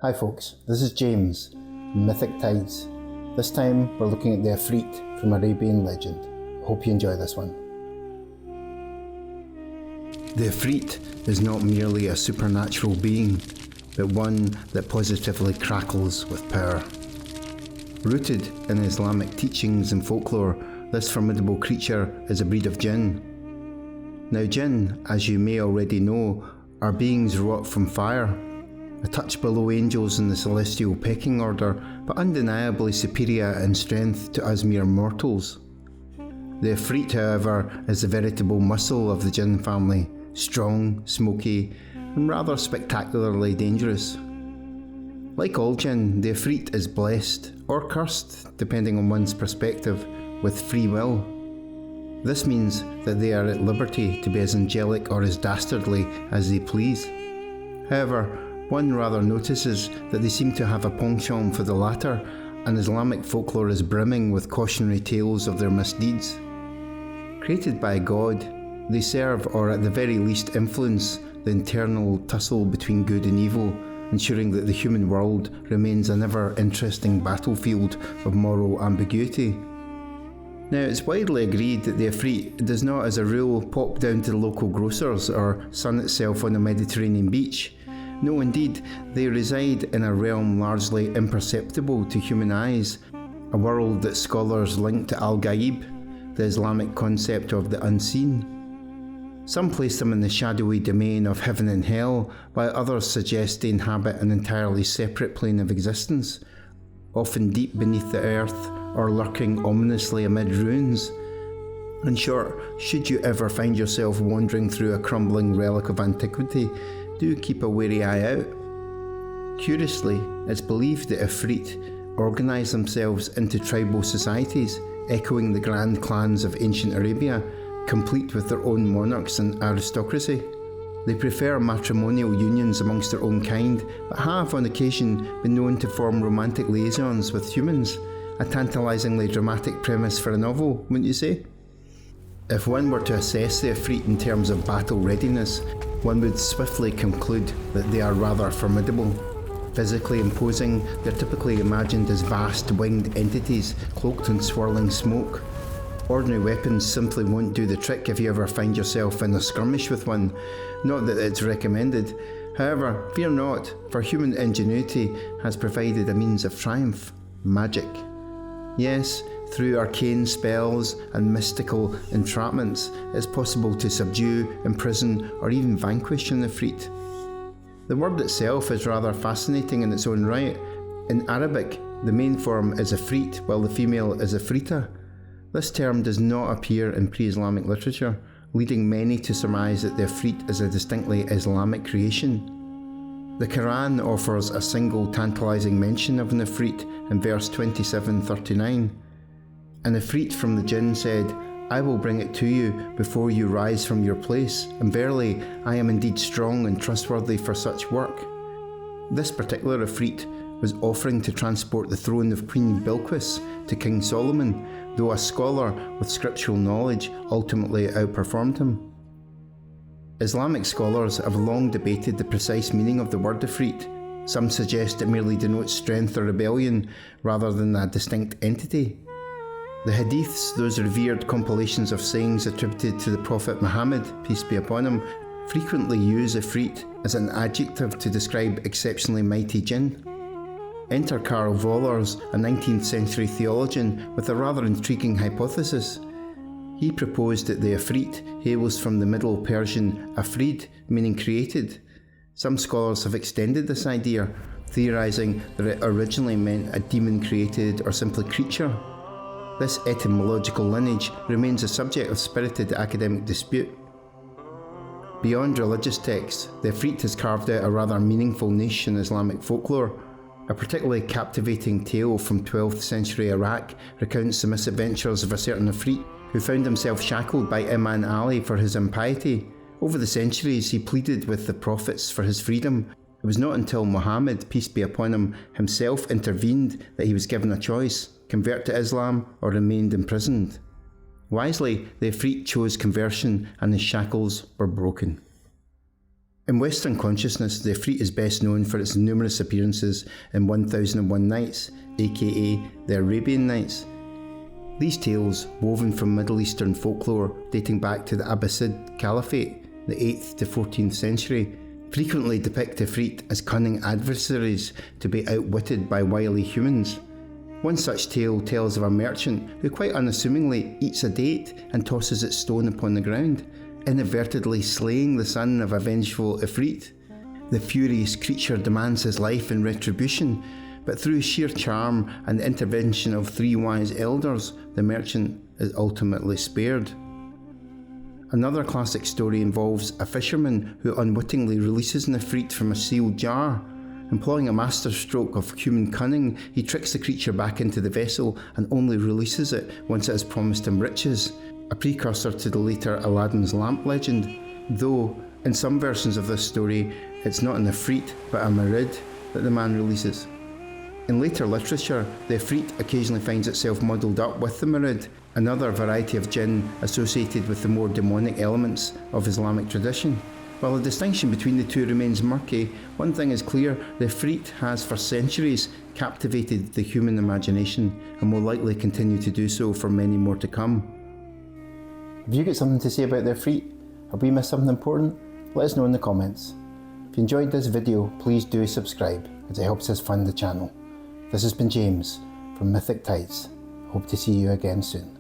Hi folks, this is James, Mythic Tides. This time we're looking at the Ifrit from Arabian legend. Hope you enjoy this one. The Ifrit is not merely a supernatural being, but one that positively crackles with power. Rooted in Islamic teachings and folklore, this formidable creature is a breed of Jinn. Now Jinn, as you may already know, are beings wrought from fire, a touch below angels in the celestial pecking order, but undeniably superior in strength to us mere mortals. The Ifrit, however, is the veritable muscle of the Jinn family, strong, smoky, and rather spectacularly dangerous. Like all Jinn, the Ifrit is blessed, or cursed, depending on one's perspective, with free will. This means that they are at liberty to be as angelic or as dastardly as they please. However, one rather notices that they seem to have a penchant for the latter, and Islamic folklore is brimming with cautionary tales of their misdeeds. Created by God, they serve, or at the very least influence, the internal tussle between good and evil, ensuring that the human world remains an ever-interesting battlefield of moral ambiguity. Now, it's widely agreed that the Ifrit does not, as a rule, pop down to the local grocers or sun itself on a Mediterranean beach. No, indeed, they reside in a realm largely imperceptible to human eyes, a world that scholars link to Al-Ghaib, the Islamic concept of the unseen. Some place them in the shadowy domain of heaven and hell, while others suggest they inhabit an entirely separate plane of existence, often deep beneath the earth or lurking ominously amid ruins. In short, should you ever find yourself wandering through a crumbling relic of antiquity, do keep a wary eye out. Curiously, it's believed that Ifrit organise themselves into tribal societies, echoing the grand clans of ancient Arabia, complete with their own monarchs and aristocracy. They prefer matrimonial unions amongst their own kind, but have on occasion been known to form romantic liaisons with humans, a tantalisingly dramatic premise for a novel, wouldn't you say? If one were to assess the Ifrit in terms of battle readiness, one would swiftly conclude that they are rather formidable. Physically imposing, they're typically imagined as vast winged entities cloaked in swirling smoke. Ordinary weapons simply won't do the trick if you ever find yourself in a skirmish with one, not that it's recommended. However, fear not, for human ingenuity has provided a means of triumph: magic. Yes, through arcane spells and mystical entrapments, it's possible to subdue, imprison, or even vanquish an Ifrit. The word itself is rather fascinating in its own right. In Arabic, the main form is Ifrit, while the female is Ifrita. This term does not appear in pre-Islamic literature, leading many to surmise that the Ifrit is a distinctly Islamic creation. The Quran offers a single tantalising mention of an Ifrit in verse 27:39. An Ifrit from the Jinn said, "I will bring it to you before you rise from your place, and verily I am indeed strong and trustworthy for such work." This particular Ifrit was offering to transport the throne of Queen Bilqis to King Solomon, though a scholar with scriptural knowledge ultimately outperformed him. Islamic scholars have long debated the precise meaning of the word Ifrit. Some suggest it merely denotes strength or rebellion rather than a distinct entity. The Hadiths, those revered compilations of sayings attributed to the Prophet Muhammad, peace be upon him, frequently use Ifrit as an adjective to describe exceptionally mighty Jinn. Enter Karl Wohlers, a 19th century theologian, with a rather intriguing hypothesis. He proposed that the Ifrit hails from the Middle Persian afrid, meaning created. Some scholars have extended this idea, theorising that it originally meant a demon-created or simply creature. This etymological lineage remains a subject of spirited academic dispute. Beyond religious texts, the Ifrit has carved out a rather meaningful niche in Islamic folklore. A particularly captivating tale from 12th century Iraq recounts the misadventures of a certain Ifrit who found himself shackled by Imam Ali for his impiety. Over the centuries, he pleaded with the prophets for his freedom. It was not until Muhammad, peace be upon him, himself intervened that he was given a choice: convert to Islam or remained imprisoned. Wisely, the Ifrit chose conversion and his shackles were broken. In Western consciousness, the Ifrit is best known for its numerous appearances in 1001 Nights, aka the Arabian Nights. These tales, woven from Middle Eastern folklore dating back to the Abbasid Caliphate, the 8th to 14th century, frequently depict Ifrit as cunning adversaries to be outwitted by wily humans. One such tale tells of a merchant who quite unassumingly eats a date and tosses its stone upon the ground, inadvertently slaying the son of a vengeful Ifrit. The furious creature demands his life in retribution, but through sheer charm and the intervention of 3 wise elders, the merchant is ultimately spared. Another classic story involves a fisherman who unwittingly releases an Ifrit from a sealed jar. Employing a masterstroke of human cunning, he tricks the creature back into the vessel and only releases it once it has promised him riches, a precursor to the later Aladdin's lamp legend, though in some versions of this story it's not an Ifrit but a Marid that the man releases. In later literature, the Ifrit occasionally finds itself muddled up with the Marid, another variety of Jinn associated with the more demonic elements of Islamic tradition. While the distinction between the two remains murky, one thing is clear: the Ifrit has for centuries captivated the human imagination and will likely continue to do so for many more to come. Have you got something to say about the Ifrit? Have we missed something important? Let us know in the comments. If you enjoyed this video, please do subscribe, as it helps us fund the channel. This has been James from Mythic Tides. Hope to see you again soon.